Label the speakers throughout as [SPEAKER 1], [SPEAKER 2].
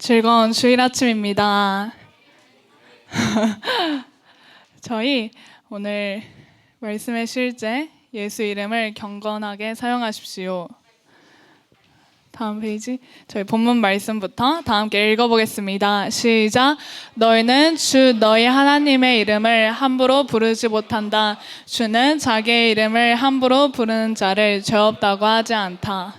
[SPEAKER 1] 즐거운 주일 아침입니다. 저희 오늘 말씀의 실제 예수 이름을 경건하게 사용하십시오. 다음 페이지. 저희 본문 말씀부터 다 함께 읽어보겠습니다. 시작. 너희는 주 너희 하나님의 이름을 함부로 부르지 못한다. 주는 자기의 이름을 함부로 부르는 자를 죄 없다고 하지 않다.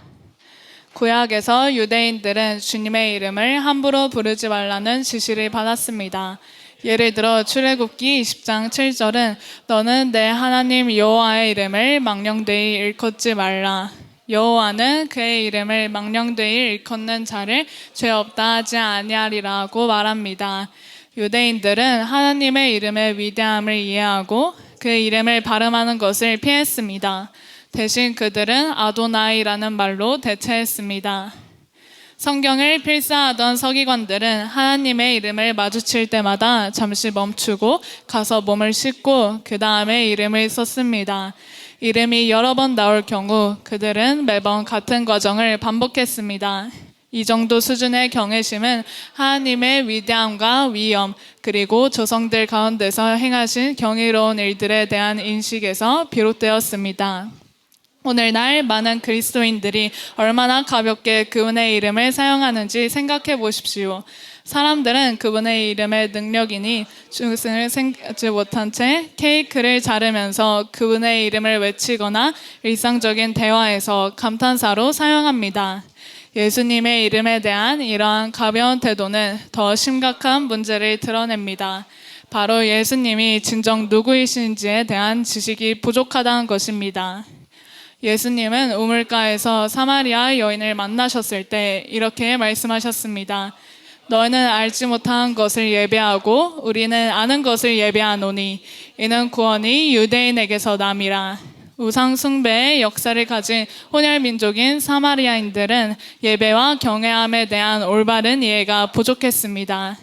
[SPEAKER 1] 구약에서 유대인들은 주님의 이름을 함부로 부르지 말라는 지시를 받았습니다. 예를 들어 출애굽기 20장 7절은 너는 내 하나님 여호와의 이름을 망령되이 일컫지 말라. 여호와는 그의 이름을 망령되이 일컫는 자를 죄 없다 하지 아니하리라고 말합니다. 유대인들은 하나님의 이름의 위대함을 이해하고 그의 이름을 발음하는 것을 피했습니다. 대신 그들은 아도나이라는 말로 대체했습니다. 성경을 필사하던 서기관들은 하나님의 이름을 마주칠 때마다 잠시 멈추고 가서 몸을 씻고 그 다음에 이름을 썼습니다. 이름이 여러 번 나올 경우 그들은 매번 같은 과정을 반복했습니다. 이 정도 수준의 경외심은 하나님의 위대함과 위엄 그리고 조상들 가운데서 행하신 경이로운 일들에 대한 인식에서 비롯되었습니다. 오늘날 많은 그리스도인들이 얼마나 가볍게 그분의 이름을 사용하는지 생각해 보십시오. 사람들은 그분의 이름의 능력이니 죽음을 생각지 못한 채 케이크를 자르면서 그분의 이름을 외치거나 일상적인 대화에서 감탄사로 사용합니다. 예수님의 이름에 대한 이러한 가벼운 태도는 더 심각한 문제를 드러냅니다. 바로 예수님이 진정 누구이신지에 대한 지식이 부족하다는 것입니다. 예수님은 우물가에서 사마리아 여인을 만나셨을 때 이렇게 말씀하셨습니다. 너희는 알지 못한 것을 예배하고 우리는 아는 것을 예배하노니 이는 구원이 유대인에게서 남이라. 우상 숭배의 역사를 가진 혼혈 민족인 사마리아인들은 예배와 경외함에 대한 올바른 이해가 부족했습니다.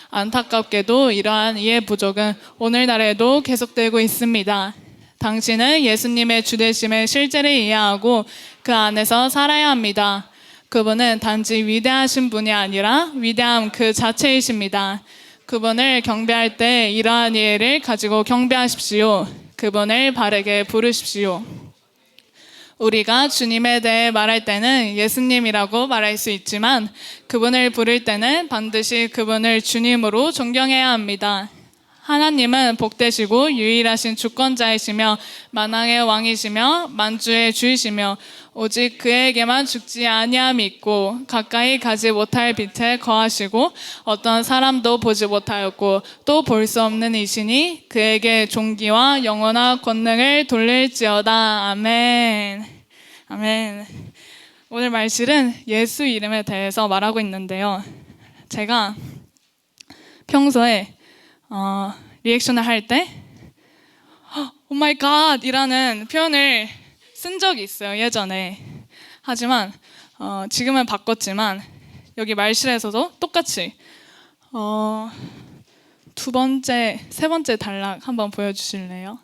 [SPEAKER 1] 안타깝게도 이러한 이해 부족은 오늘날에도 계속되고 있습니다. 당신은 예수님의 주되심의 실제를 이해하고 그 안에서 살아야 합니다. 그분은 단지 위대하신 분이 아니라 위대함 그 자체이십니다. 그분을 경배할 때 이러한 이해를 가지고 경배하십시오. 그분을 바르게 부르십시오. 우리가 주님에 대해 말할 때는 예수님이라고 말할 수 있지만 그분을 부를 때는 반드시 그분을 주님으로 존경해야 합니다. 하나님은 복되시고 유일하신 주권자이시며 만왕의 왕이시며 만주의 주이시며 오직 그에게만 죽지 아니함이 있고 가까이 가지 못할 빛에 거하시고 어떤 사람도 보지 못하였고 또 볼 수 없는 이시니 그에게 존귀와 영원한 권능을 돌릴지어다. 아멘. 아멘. 오늘 말실은 예수 이름에 대해서 말하고 있는데요. 제가 평소에 리액션을 할 때 오 마이 갓 이라는 표현을 쓴 적이 있어요, 예전에. 하지만 지금은 바꿨지만 여기 말실에서도 똑같이 세 번째 단락 한번 보여주실래요?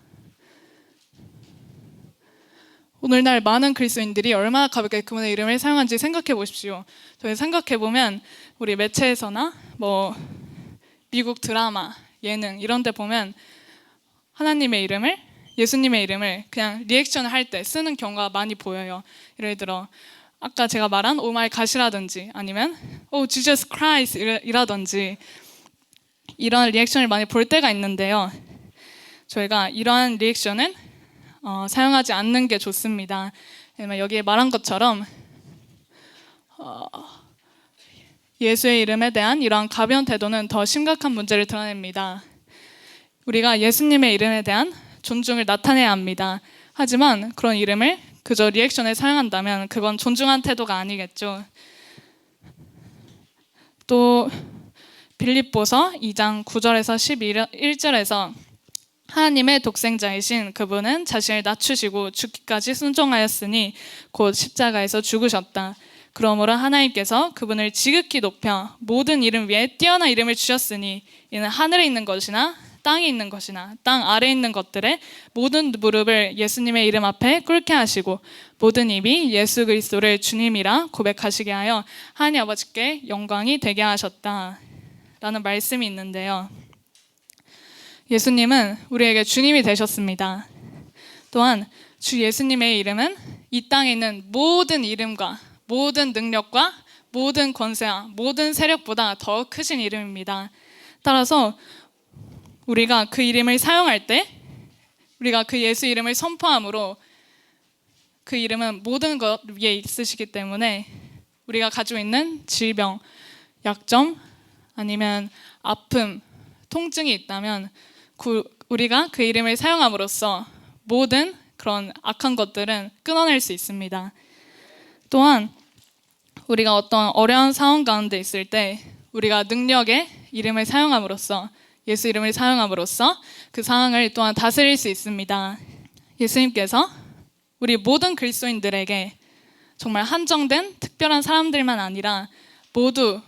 [SPEAKER 1] 오늘날 많은 그리스도인들이 얼마나 가볍게 그분의 이름을 사용하는지 생각해 보십시오. 저희 생각해 보면 우리 매체에서나 미국 드라마, 예능 이런 데 보면 하나님의 이름을, 예수님의 이름을 그냥 리액션을 할 때 쓰는 경우가 많이 보여요. 예를 들어 아까 제가 말한 오 마이 갓이라든지 아니면 오 지저스 크라이스트 이라든지 이런 리액션을 많이 볼 때가 있는데요. 저희가 이러한 리액션은 사용하지 않는 게 좋습니다. 왜냐면 여기에 말한 것처럼 예수의 이름에 대한 이러한 가벼운 태도는 더 심각한 문제를 드러냅니다. 우리가 예수님의 이름에 대한 존중을 나타내야 합니다. 하지만 그런 이름을 그저 리액션에 사용한다면 그건 존중한 태도가 아니겠죠. 또 빌립보서 2장 9절에서 11절에서 하나님의 독생자이신 그분은 자신을 낮추시고 죽기까지 순종하였으니 곧 십자가에서 죽으셨다. 그러므로 하나님께서 그분을 지극히 높여 모든 이름 위에 뛰어난 이름을 주셨으니 이는 하늘에 있는 것이나 땅에 있는 것이나 땅 아래에 있는 것들의 모든 무릎을 예수님의 이름 앞에 꿇게 하시고 모든 입이 예수 그리스도를 주님이라 고백하시게 하여 하나님 아버지께 영광이 되게 하셨다 라는 말씀이 있는데요. 예수님은 우리에게 주님이 되셨습니다. 또한 주 예수님의 이름은 이 땅에 있는 모든 이름과 모든 능력과 모든 권세와 모든 세력보다 더 크신 이름입니다. 따라서 우리가 그 이름을 사용할 때 우리가 그 예수 이름을 선포함으로 그 이름은 모든 것 위에 있으시기 때문에 우리가 가지고 있는 질병, 약점 아니면 아픔, 통증이 있다면 우리가 그 이름을 사용함으로써 모든 그런 악한 것들은 끊어낼 수 있습니다. 또한 우리가 어떤 어려운 상황 가운데 있을 때 우리가 능력의 이름을 사용함으로써 예수 이름을 사용함으로써 그 상황을 또한 다스릴 수 있습니다. 예수님께서 우리 모든 그리스도인들에게 정말 한정된 특별한 사람들만 아니라 모두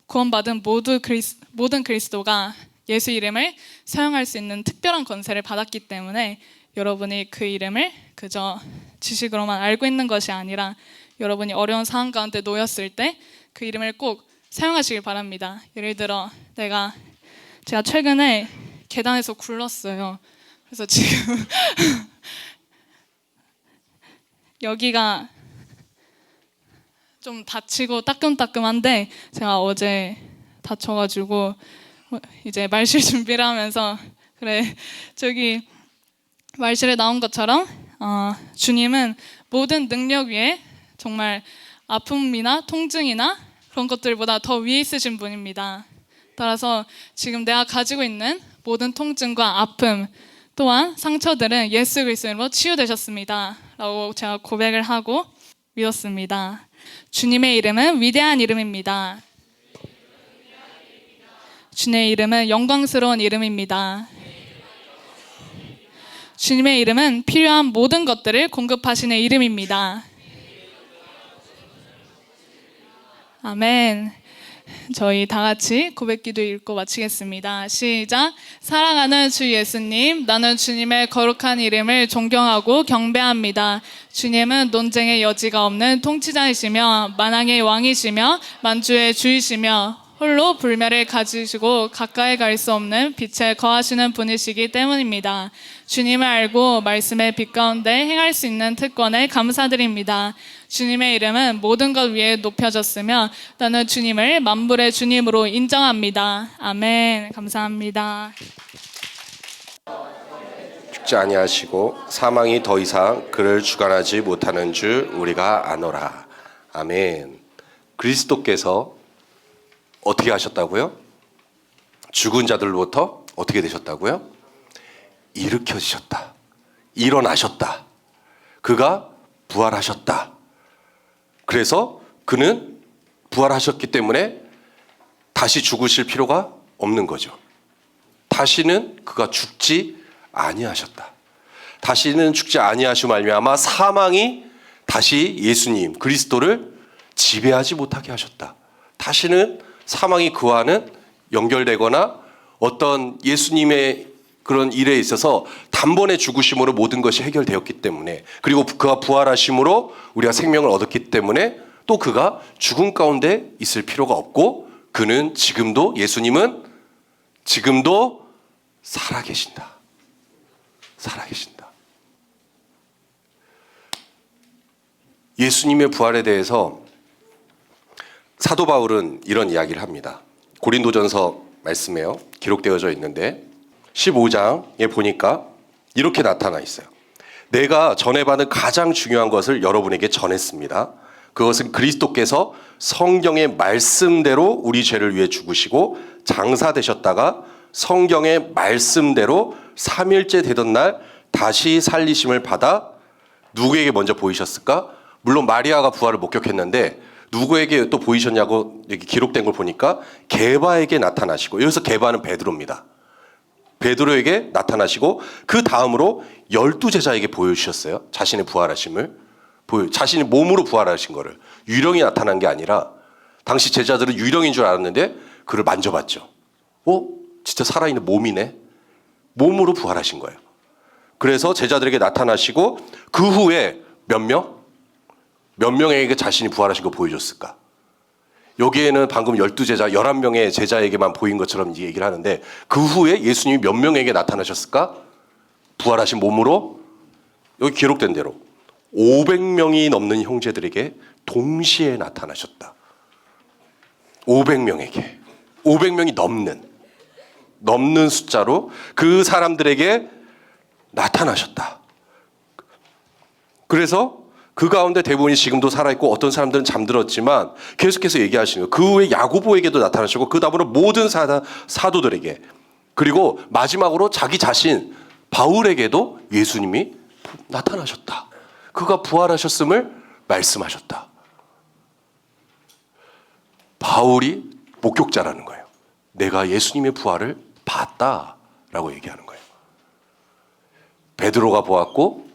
[SPEAKER 1] 구원받은 모든 그리스도가 예수 이름을 사용할 수 있는 특별한 권세를 받았기 때문에 여러분이 그 이름을 그저 지식으로만 알고 있는 것이 아니라 여러분이 어려운 상황 가운데 놓였을 때 그 이름을 꼭 사용하시길 바랍니다. 예를 들어 제가 최근에 계단에서 굴렀어요. 그래서 지금 여기가 좀 다치고 따끔따끔한데 제가 어제 다쳐가지고 이제 말실 준비를 하면서 그래 저기 말실에 나온 것처럼 주님은 모든 능력 위에 정말 아픔이나 통증이나 그런 것들보다 더 위에 있으신 분입니다. 따라서 지금 내가 가지고 있는 모든 통증과 아픔 또한 상처들은 예수 그리스도로 치유되셨습니다 라고 제가 고백을 하고 믿었습니다. 주님의 이름은 위대한 이름입니다. 주님의 이름은 영광스러운 이름입니다. 주님의 이름은 필요한 모든 것들을 공급하시는 이름입니다. 아멘. 저희 다 같이 고백기도 읽고 마치겠습니다. 시작. 사랑하는 주 예수님, 나는 주님의 거룩한 이름을 존경하고 경배합니다. 주님은 논쟁의 여지가 없는 통치자이시며 만왕의 왕이시며 만주의 주이시며 홀로 불멸을 가지시고 가까이 갈 수 없는 빛에 거하시는 분이시기 때문입니다. 주님을 알고 말씀의 빛 가운데 행할 수 있는 특권에 감사드립니다. 주님의 이름은 모든 것 위에 높여졌으며 나는 주님을 만물의 주님으로 인정합니다. 아멘. 감사합니다.
[SPEAKER 2] 죽지 아니하시고 사망이 더 이상 그를 주관하지 못하는 줄 우리가 아노라. 아멘. 그리스도께서 어떻게 하셨다고요? 죽은 자들로부터 어떻게 되셨다고요? 일으켜지셨다. 일어나셨다. 그가 부활하셨다. 그래서 그는 부활하셨기 때문에 다시 죽으실 필요가 없는 거죠. 다시는 그가 죽지 아니하셨다. 다시는 죽지 아니하시고 말미암아 사망이 다시 예수님 그리스도를 지배하지 못하게 하셨다. 다시는 사망이 그와는 연결되거나 어떤 예수님의 그런 일에 있어서 단번에 죽으심으로 모든 것이 해결되었기 때문에 그리고 그가 부활하심으로 우리가 생명을 얻었기 때문에 또 그가 죽음 가운데 있을 필요가 없고 그는 지금도 예수님은 지금도 살아계신다. 살아계신다. 예수님의 부활에 대해서 사도 바울은 이런 이야기를 합니다. 고린도전서 말씀에요. 기록되어져 있는데 15장에 보니까 이렇게 나타나 있어요. 내가 전해받은 가장 중요한 것을 여러분에게 전했습니다. 그것은 그리스도께서 성경의 말씀대로 우리 죄를 위해 죽으시고 장사되셨다가 성경의 말씀대로 3일째 되던 날 다시 살리심을 받아 누구에게 먼저 보이셨을까? 물론 마리아가 부활을 목격했는데 누구에게 또 보이셨냐고 여기 기록된 걸 보니까 게바에게 나타나시고 여기서 게바는 베드로입니다. 베드로에게 나타나시고 그 다음으로 12제자에게 보여주셨어요. 자신의 부활하심을 자신이 몸으로 부활하신 거를 유령이 나타난 게 아니라 당시 제자들은 유령인 줄 알았는데 그를 만져봤죠. 진짜 살아있는 몸이네. 몸으로 부활하신 거예요. 그래서 제자들에게 나타나시고 그 후에 몇 명에게 자신이 부활하신 거 보여줬을까? 여기에는 방금 12제자, 11명의 제자에게만 보인 것처럼 이 얘기를 하는데 그 후에 예수님이 몇 명에게 나타나셨을까? 부활하신 몸으로 여기 기록된 대로 500명이 넘는 형제들에게 동시에 나타나셨다. 500명에게. 500명이 넘는 숫자로 그 사람들에게 나타나셨다. 그래서 그 가운데 대부분이 지금도 살아있고 어떤 사람들은 잠들었지만 계속해서 얘기하시는 거예요. 그 후에 야고보에게도 나타나셨고 그 다음으로 모든 사도들에게 그리고 마지막으로 자기 자신 바울에게도 예수님이 나타나셨다. 그가 부활하셨음을 말씀하셨다. 바울이 목격자라는 거예요. 내가 예수님의 부활을 봤다라고 얘기하는 거예요. 베드로가 보았고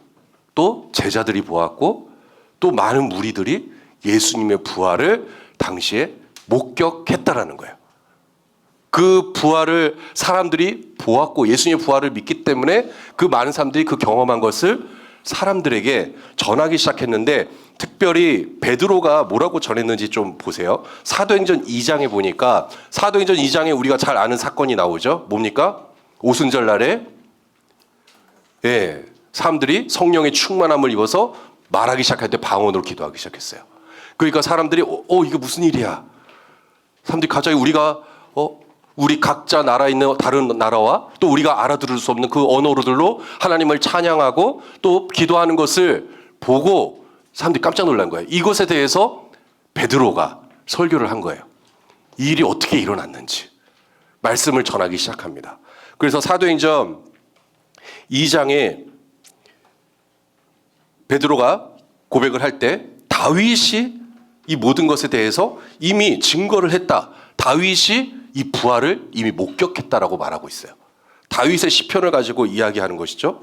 [SPEAKER 2] 또 제자들이 보았고 또 많은 무리들이 예수님의 부활을 당시에 목격했다라는 거예요. 그 부활을 사람들이 보았고 예수님의 부활을 믿기 때문에 그 많은 사람들이 그 경험한 것을 사람들에게 전하기 시작했는데 특별히 베드로가 뭐라고 전했는지 좀 보세요. 사도행전 2장에 보니까 사도행전 2장에 우리가 잘 아는 사건이 나오죠. 뭡니까? 오순절 날에 사람들이 성령의 충만함을 입어서 말하기 시작할 때 방언으로 기도하기 시작했어요. 그러니까 사람들이 이게 무슨 일이야? 사람들이 갑자기 우리 각자 나라에 있는 다른 나라와 또 우리가 알아들을 수 없는 그 언어로들로 하나님을 찬양하고 또 기도하는 것을 보고 사람들이 깜짝 놀란 거예요. 이것에 대해서 베드로가 설교를 한 거예요. 이 일이 어떻게 일어났는지 말씀을 전하기 시작합니다. 그래서 사도행전 2장에 베드로가 고백을 할 때 다윗이 이 모든 것에 대해서 이미 증거를 했다. 다윗이 이 부활을 이미 목격했다라고 말하고 있어요. 다윗의 시편을 가지고 이야기하는 것이죠.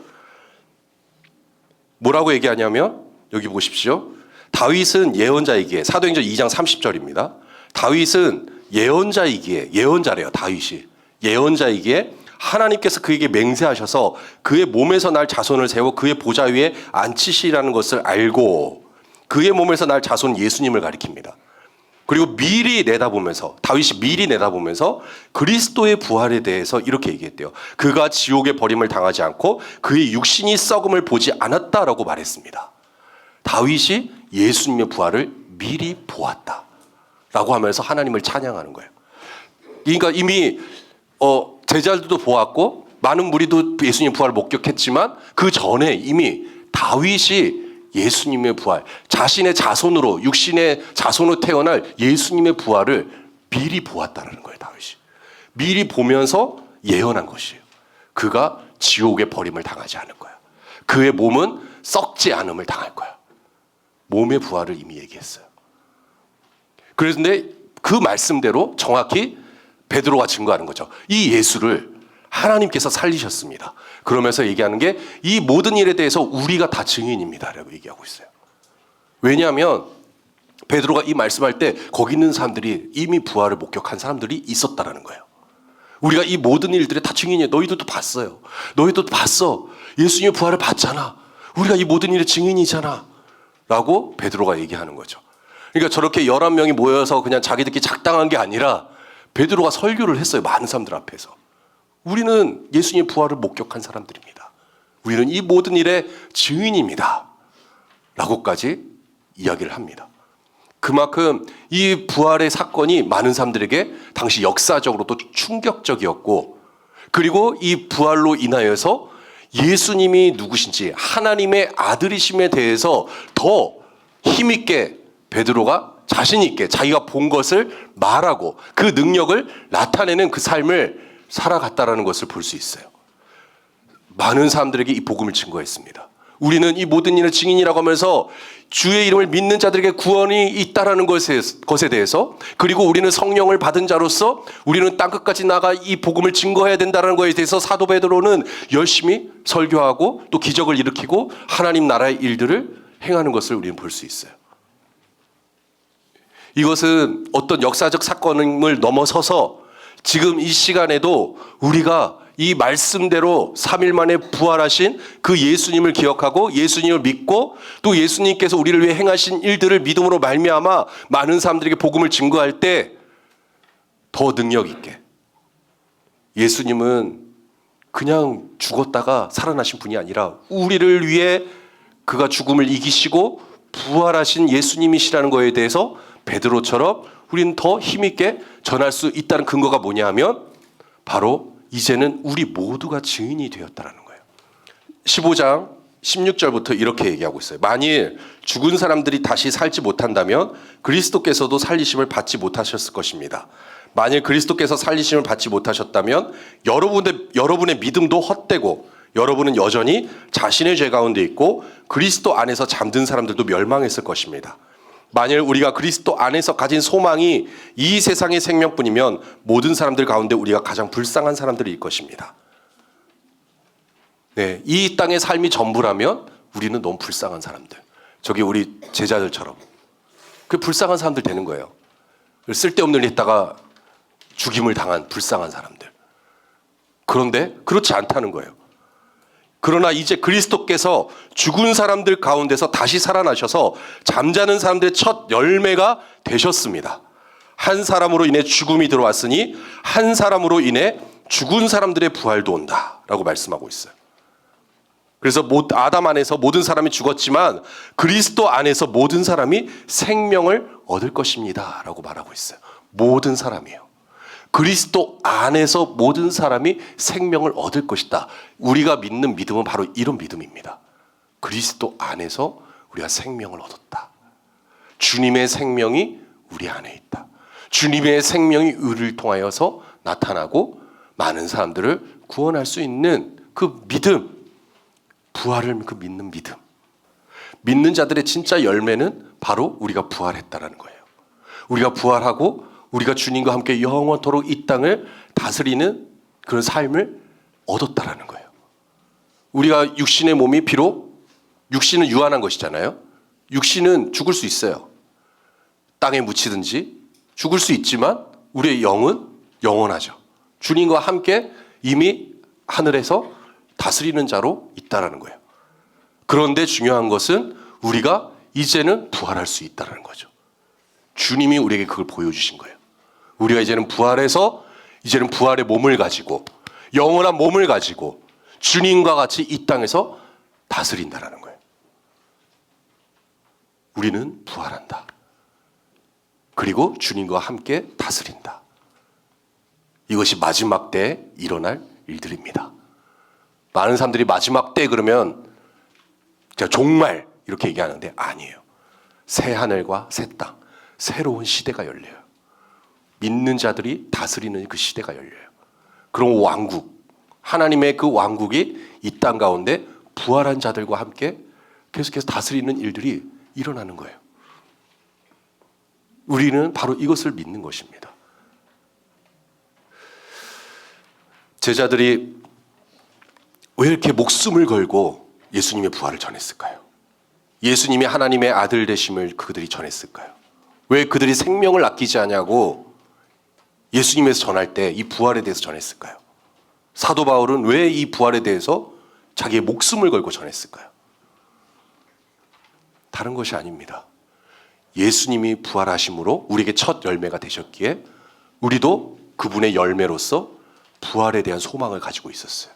[SPEAKER 2] 뭐라고 얘기하냐면 여기 보십시오. 다윗은 예언자이기에 사도행전 2장 30절입니다. 다윗은 예언자이기에 예언자래요. 다윗이 예언자이기에 하나님께서 그에게 맹세하셔서 그의 몸에서 날 자손을 세워 그의 보좌 위에 앉히시라는 것을 알고 그의 몸에서 날 자손 예수님을 가리킵니다. 그리고 미리 내다보면서 다윗이 미리 내다보면서 그리스도의 부활에 대해서 이렇게 얘기했대요. 그가 지옥의 버림을 당하지 않고 그의 육신이 썩음을 보지 않았다라고 말했습니다. 다윗이 예수님의 부활을 미리 보았다라고 하면서 하나님을 찬양하는 거예요. 그러니까 이미 제자들도 보았고 많은 무리도 예수님 부활을 목격했지만 그 전에 이미 다윗이 예수님의 부활, 자신의 자손으로 육신의 자손으로 태어날 예수님의 부활을 미리 보았다는 거예요. 다윗이 미리 보면서 예언한 것이에요. 그가 지옥의 버림을 당하지 않을 거야. 그의 몸은 썩지 않음을 당할 거야. 몸의 부활을 이미 얘기했어요. 그런데 그 말씀대로 정확히 베드로가 증거하는 거죠. 이 예수를 하나님께서 살리셨습니다. 그러면서 얘기하는 게 이 모든 일에 대해서 우리가 다 증인입니다. 라고 얘기하고 있어요. 왜냐하면 베드로가 이 말씀할 때 거기 있는 사람들이 이미 부활을 목격한 사람들이 있었다라는 거예요. 우리가 이 모든 일들에 다 증인이에요. 너희들도 봤어요. 너희도 봤어. 예수님의 부활을 봤잖아. 우리가 이 모든 일의 증인이잖아. 라고 베드로가 얘기하는 거죠. 그러니까 저렇게 11명이 모여서 그냥 자기들끼리 작당한 게 아니라 베드로가 설교를 했어요. 많은 사람들 앞에서. 우리는 예수님의 부활을 목격한 사람들입니다. 우리는 이 모든 일의 증인입니다. 라고까지 이야기를 합니다. 그만큼 이 부활의 사건이 많은 사람들에게 당시 역사적으로도 충격적이었고 그리고 이 부활로 인하여서 예수님이 누구신지 하나님의 아들이심에 대해서 더 힘있게 베드로가 자신 있게 자기가 본 것을 말하고 그 능력을 나타내는 그 삶을 살아갔다라는 것을 볼 수 있어요. 많은 사람들에게 이 복음을 증거했습니다. 우리는 이 모든 일의 증인이라고 하면서 주의 이름을 믿는 자들에게 구원이 있다라는 것에 대해서 그리고 우리는 성령을 받은 자로서 우리는 땅끝까지 나가 이 복음을 증거해야 된다는 것에 대해서 사도 베드로는 열심히 설교하고 또 기적을 일으키고 하나님 나라의 일들을 행하는 것을 우리는 볼 수 있어요. 이것은 어떤 역사적 사건을 넘어서서 지금 이 시간에도 우리가 이 말씀대로 3일 만에 부활하신 그 예수님을 기억하고 예수님을 믿고 또 예수님께서 우리를 위해 행하신 일들을 믿음으로 말미암아 많은 사람들에게 복음을 증거할 때 더 능력 있게, 예수님은 그냥 죽었다가 살아나신 분이 아니라 우리를 위해 그가 죽음을 이기시고 부활하신 예수님이시라는 거에 대해서 베드로처럼 우리는 더 힘있게 전할 수 있다는 근거가 뭐냐 하면 바로 이제는 우리 모두가 증인이 되었다라는 거예요. 15장 16절부터 이렇게 얘기하고 있어요. 만일 죽은 사람들이 다시 살지 못한다면 그리스도께서도 살리심을 받지 못하셨을 것입니다. 만일 그리스도께서 살리심을 받지 못하셨다면 여러분의 믿음도 헛되고 여러분은 여전히 자신의 죄 가운데 있고 그리스도 안에서 잠든 사람들도 멸망했을 것입니다. 만일 우리가 그리스도 안에서 가진 소망이 이 세상의 생명뿐이면 모든 사람들 가운데 우리가 가장 불쌍한 사람들일 것입니다. 네, 이 땅의 삶이 전부라면 우리는 너무 불쌍한 사람들. 저기 우리 제자들처럼 그 불쌍한 사람들 되는 거예요. 쓸데없는 일 했다가 죽임을 당한 불쌍한 사람들. 그런데 그렇지 않다는 거예요. 그러나 이제 그리스도께서 죽은 사람들 가운데서 다시 살아나셔서 잠자는 사람들의 첫 열매가 되셨습니다. 한 사람으로 인해 죽음이 들어왔으니 한 사람으로 인해 죽은 사람들의 부활도 온다라고 말씀하고 있어요. 그래서 아담 안에서 모든 사람이 죽었지만 그리스도 안에서 모든 사람이 생명을 얻을 것입니다 라고 말하고 있어요. 모든 사람이요. 그리스도 안에서 모든 사람이 생명을 얻을 것이다. 우리가 믿는 믿음은 바로 이런 믿음입니다. 그리스도 안에서 우리가 생명을 얻었다. 주님의 생명이 우리 안에 있다. 주님의 생명이 우리를 통하여서 나타나고 많은 사람들을 구원할 수 있는 그 믿음, 부활을 믿는 믿음. 믿는 자들의 진짜 열매는 바로 우리가 부활했다라는 거예요. 우리가 부활하고 우리가 주님과 함께 영원토록 이 땅을 다스리는 그런 삶을 얻었다라는 거예요. 우리가 육신의 몸이 비록 육신은 유한한 것이잖아요. 육신은 죽을 수 있어요. 땅에 묻히든지 죽을 수 있지만 우리의 영은 영원하죠. 주님과 함께 이미 하늘에서 다스리는 자로 있다라는 거예요. 그런데 중요한 것은 우리가 이제는 부활할 수 있다는 거죠. 주님이 우리에게 그걸 보여주신 거예요. 우리가 이제는 부활해서 이제는 부활의 몸을 가지고 영원한 몸을 가지고 주님과 같이 이 땅에서 다스린다라는 거예요. 우리는 부활한다. 그리고 주님과 함께 다스린다. 이것이 마지막 때에 일어날 일들입니다. 많은 사람들이 마지막 때 그러면 제가 종말 이렇게 얘기하는데 아니에요. 새 하늘과 새 땅, 새로운 시대가 열려요. 믿는 자들이 다스리는 그 시대가 열려요. 그럼 왕국, 하나님의 그 왕국이 이 땅 가운데 부활한 자들과 함께 계속해서 다스리는 일들이 일어나는 거예요. 우리는 바로 이것을 믿는 것입니다. 제자들이 왜 이렇게 목숨을 걸고 예수님의 부활을 전했을까요? 예수님이 하나님의 아들 되심을 그들이 전했을까요? 왜 그들이 생명을 아끼지 않냐고 예수님에서 전할 때 이 부활에 대해서 전했을까요? 사도 바울은 왜 이 부활에 대해서 자기의 목숨을 걸고 전했을까요? 다른 것이 아닙니다. 예수님이 부활하심으로 우리에게 첫 열매가 되셨기에 우리도 그분의 열매로서 부활에 대한 소망을 가지고 있었어요.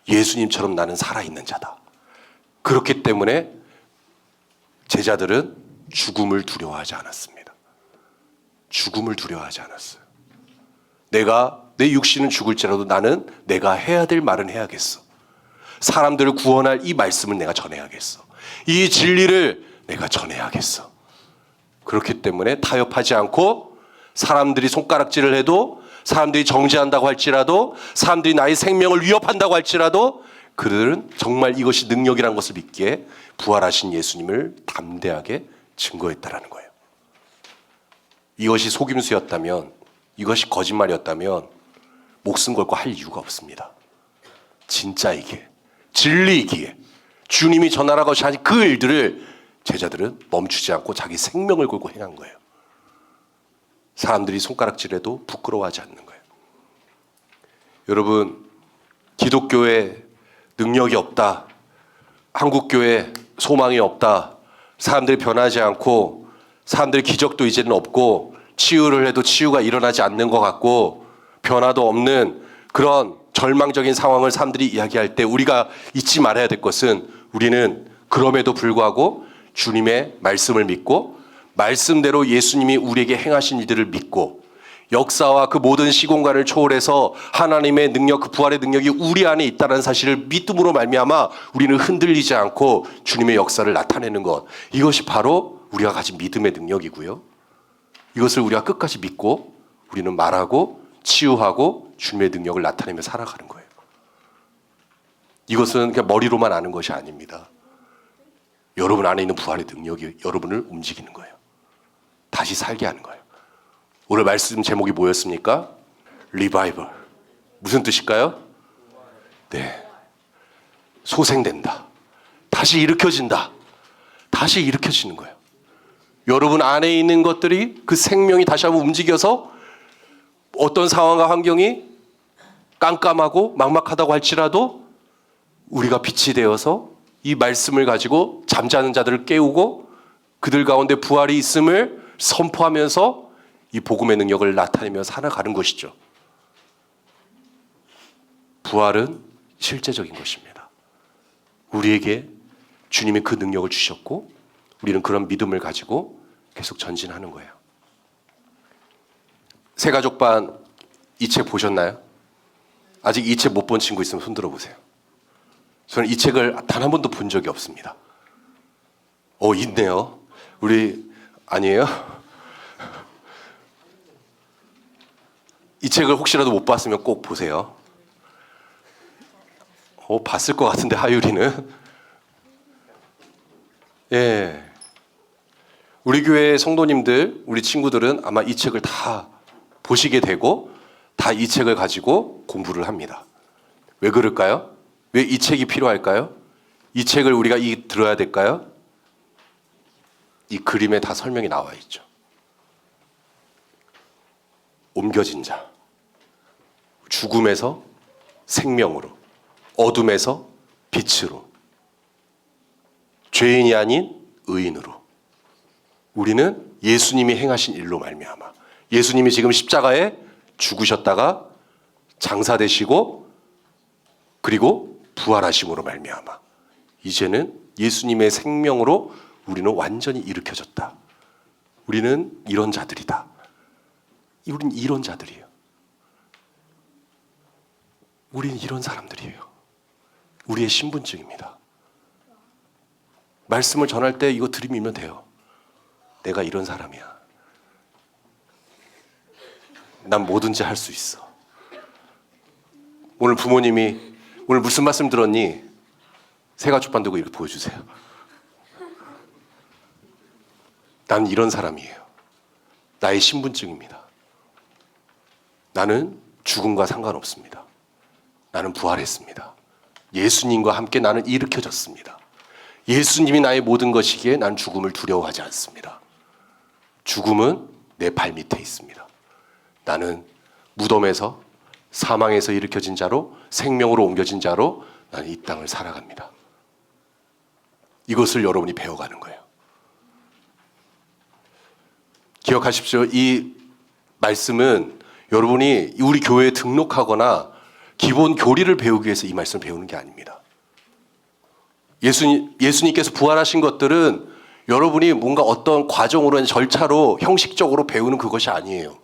[SPEAKER 2] 예수님처럼 나는 살아있는 자다. 그렇기 때문에 제자들은 죽음을 두려워하지 않았습니다. 죽음을 두려워하지 않았어요. 내 육신은 죽을지라도 나는 내가 해야 될 말은 해야겠어. 사람들을 구원할 이 말씀을 내가 전해야겠어. 이 진리를 내가 전해야겠어. 그렇기 때문에 타협하지 않고 사람들이 손가락질을 해도 사람들이 정죄한다고 할지라도 사람들이 나의 생명을 위협한다고 할지라도 그들은 정말 이것이 능력이라는 것을 믿기에 부활하신 예수님을 담대하게 증거했다라는 거예요. 이것이 속임수였다면, 이것이 거짓말이었다면 목숨 걸고 할 이유가 없습니다. 진짜이기에, 진리이기에 주님이 전하라고 하신 그 일들을 제자들은 멈추지 않고 자기 생명을 걸고 행한 거예요. 사람들이 손가락질해도 부끄러워하지 않는 거예요. 여러분, 기독교에 능력이 없다. 한국교회 소망이 없다. 사람들이 변하지 않고 사람들의 기적도 이제는 없고 치유를 해도 치유가 일어나지 않는 것 같고 변화도 없는 그런 절망적인 상황을 사람들이 이야기할 때 우리가 잊지 말아야 될 것은 우리는 그럼에도 불구하고 주님의 말씀을 믿고 말씀대로 예수님이 우리에게 행하신 일들을 믿고 역사와 그 모든 시공간을 초월해서 하나님의 능력, 그 부활의 능력이 우리 안에 있다는 사실을 믿음으로 말미암아 우리는 흔들리지 않고 주님의 역사를 나타내는 것. 이것이 바로 우리가 가진 믿음의 능력이고요. 이것을 우리가 끝까지 믿고 우리는 말하고 치유하고 주님의 능력을 나타내며 살아가는 거예요. 이것은 그냥 머리로만 아는 것이 아닙니다. 여러분 안에 있는 부활의 능력이 여러분을 움직이는 거예요. 다시 살게 하는 거예요. 오늘 말씀 제목이 뭐였습니까? 리바이벌. 무슨 뜻일까요? 네. 소생된다. 다시 일으켜진다. 다시 일으켜지는 거예요. 여러분 안에 있는 것들이 그 생명이 다시 한번 움직여서 어떤 상황과 환경이 깜깜하고 막막하다고 할지라도 우리가 빛이 되어서 이 말씀을 가지고 잠자는 자들을 깨우고 그들 가운데 부활이 있음을 선포하면서 이 복음의 능력을 나타내며 살아가는 것이죠. 부활은 실제적인 것입니다. 우리에게 주님이 그 능력을 주셨고 우리는 그런 믿음을 가지고 계속 전진하는 거예요. 새가족반 이 책 보셨나요? 아직 이 책 못 본 친구 있으면 손들어 보세요. 저는 이 책을 단 한 번도 본 적이 없습니다. 있네요. 우리 아니에요? 이 책을 혹시라도 못 봤으면 꼭 보세요. 봤을 것 같은데 하율이는. 예. 우리 교회 성도님들, 우리 친구들은 아마 이 책을 다 보시게 되고 다 이 책을 가지고 공부를 합니다. 왜 그럴까요? 왜 이 책이 필요할까요? 이 책을 우리가 들어야 될까요? 이 그림에 다 설명이 나와 있죠. 옮겨진 자, 죽음에서 생명으로, 어둠에서 빛으로, 죄인이 아닌 의인으로. 우리는 예수님이 행하신 일로 말미암아 예수님이 지금 십자가에 죽으셨다가 장사되시고 그리고 부활하심으로 말미암아 이제는 예수님의 생명으로 우리는 완전히 일으켜졌다. 우리는 이런 자들이다. 우리는 이런 자들이에요. 우리는 이런 사람들이에요. 우리의 신분증입니다. 말씀을 전할 때 이거 들이밀면 돼요. 내가 이런 사람이야. 난 뭐든지 할 수 있어. 오늘 부모님이 오늘 무슨 말씀 들었니? 새가족반 들고 이렇게 보여주세요. 난 이런 사람이에요. 나의 신분증입니다. 나는 죽음과 상관없습니다. 나는 부활했습니다. 예수님과 함께 나는 일으켜졌습니다. 예수님이 나의 모든 것이기에 난 죽음을 두려워하지 않습니다. 죽음은 내 발 밑에 있습니다. 나는 무덤에서 사망에서 일으켜진 자로 생명으로 옮겨진 자로 나는 이 땅을 살아갑니다. 이것을 여러분이 배워가는 거예요. 기억하십시오. 이 말씀은 여러분이 우리 교회에 등록하거나 기본 교리를 배우기 위해서 이 말씀을 배우는 게 아닙니다. 예수님께서 부활하신 것들은 여러분이 뭔가 어떤 과정으로 절차로 형식적으로 배우는 그것이 아니에요.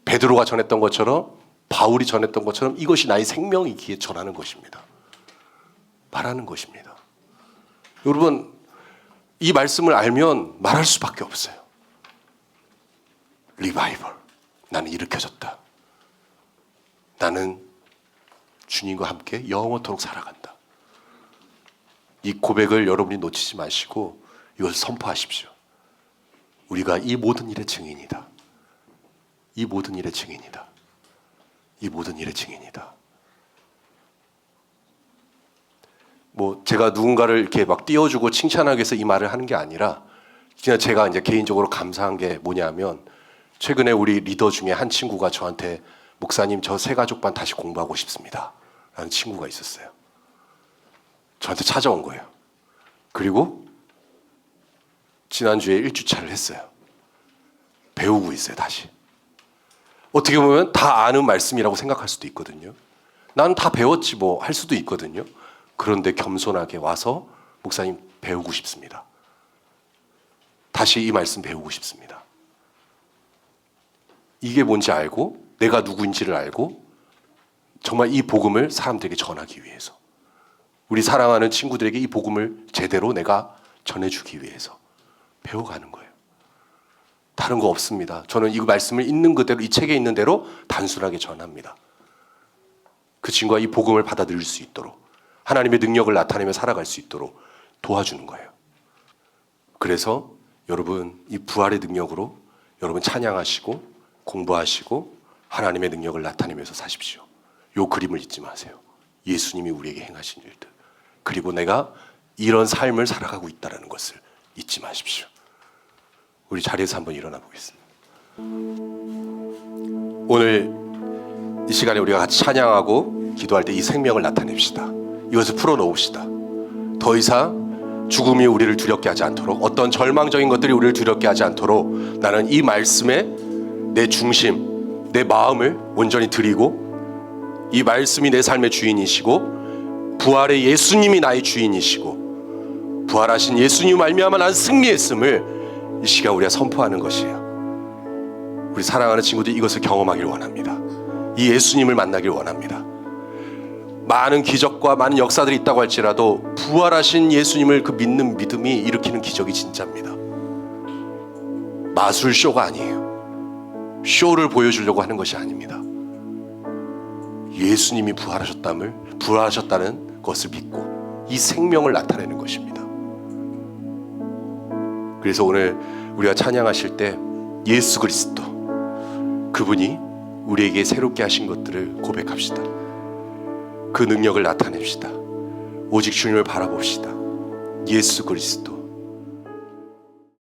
[SPEAKER 2] 베드로가 전했던 것처럼 바울이 전했던 것처럼 이것이 나의 생명이기에 전하는 것입니다. 말하는 것입니다. 여러분 이 말씀을 알면 말할 수밖에 없어요. 리바이벌. 나는 일으켜졌다. 나는 주님과 함께 영원토록 살아간다. 이 고백을 여러분이 놓치지 마시고 이것을 선포하십시오. 우리가 이 모든 일의 증인이다. 이 모든 일의 증인이다. 이 모든 일의 증인이다. 제가 누군가를 이렇게 막 띄워주고 칭찬하기 위해서 이 말을 하는 게 아니라 그냥 제가 이제 개인적으로 감사한 게 뭐냐면 최근에 우리 리더 중에 한 친구가 저한테 목사님 저 새가족반 다시 공부하고 싶습니다. 라는 친구가 있었어요. 저한테 찾아온 거예요. 그리고 지난주에 1주차를 했어요. 배우고 있어요, 다시. 어떻게 보면 다 아는 말씀이라고 생각할 수도 있거든요. 나는 다 배웠지 뭐 할 수도 있거든요. 그런데 겸손하게 와서 목사님 배우고 싶습니다. 다시 이 말씀 배우고 싶습니다. 이게 뭔지 알고 내가 누구인지를 알고 정말 이 복음을 사람들에게 전하기 위해서, 우리 사랑하는 친구들에게 이 복음을 제대로 내가 전해주기 위해서 배워가는 거예요. 다른 거 없습니다. 저는 이 말씀을 있는 그대로, 이 책에 있는 대로 단순하게 전합니다. 그 친구가 이 복음을 받아들일 수 있도록, 하나님의 능력을 나타내며 살아갈 수 있도록 도와주는 거예요. 그래서 여러분 이 부활의 능력으로 여러분 찬양하시고 공부하시고 하나님의 능력을 나타내면서 사십시오. 요 그림을 잊지 마세요. 예수님이 우리에게 행하신 일들, 그리고 내가 이런 삶을 살아가고 있다는 것을 잊지 마십시오. 우리 자리에서 한번 일어나 보겠습니다. 오늘 이 시간에 우리가 같이 찬양하고 기도할 때 이 생명을 나타냅시다. 이것을 풀어놓읍시다. 더 이상 죽음이 우리를 두렵게 하지 않도록, 어떤 절망적인 것들이 우리를 두렵게 하지 않도록 나는 이 말씀에 내 중심, 내 마음을 온전히 드리고, 이 말씀이 내 삶의 주인이시고 부활의 예수님이 나의 주인이시고 부활하신 예수님 말미암아 나는 승리했음을 이 시간 우리가 선포하는 것이에요. 우리 사랑하는 친구들이 이것을 경험하길 원합니다. 이 예수님을 만나길 원합니다. 많은 기적과 많은 역사들이 있다고 할지라도 부활하신 예수님을 그 믿는 믿음이 일으키는 기적이 진짜입니다. 마술쇼가 아니에요. 쇼를 보여주려고 하는 것이 아닙니다. 예수님이 부활하셨다는 것을 믿고 이 생명을 나타내는 것입니다. 그래서 오늘 우리가 찬양하실 때 예수 그리스도, 그분이 우리에게 새롭게 하신 것들을 고백합시다. 그 능력을 나타냅시다. 오직 주님을 바라봅시다. 예수 그리스도,